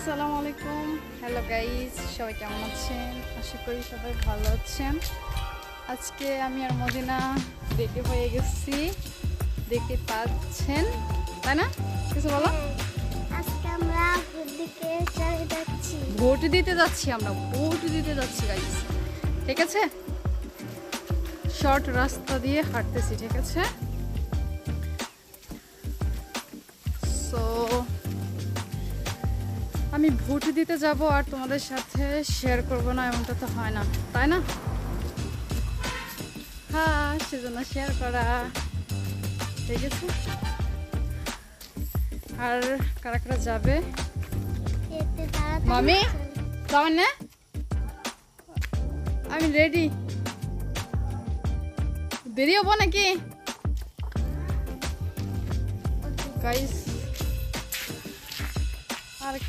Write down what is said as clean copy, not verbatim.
আসসালামু আলাইকুম। Hello guys, সবাই কেমন আছেন? আশা করি সবাই ভালো আছেন। আজকে আমি আর মদিনা রেডি হয়ে গেছি, দেখতে পাচ্ছেন তাই না? কিছু বলো। আজকে আমরা দিকে চলে যাচ্ছি। ভোট দিতে যাচ্ছি, আমরা ভোট দিতে যাচ্ছি গাইস। ঠিক আছে, শর্ট রাস্তা দিয়ে হাঁটতেছি। ঠিক আছে, সো আমি ভোট দিতে যাব আর তোমাদের সাথে শেয়ার করব না, এমনটা তো হয় না, তাই না? হ্যাঁ, সেজন্য শেয়ার করা। ঠিক আছে, আর কারা কারা যাবে? এতে তাড়াতাড়ি মামি চল। যাবেন না? আমি রেডি। দেরি হবো নাকি গাইস?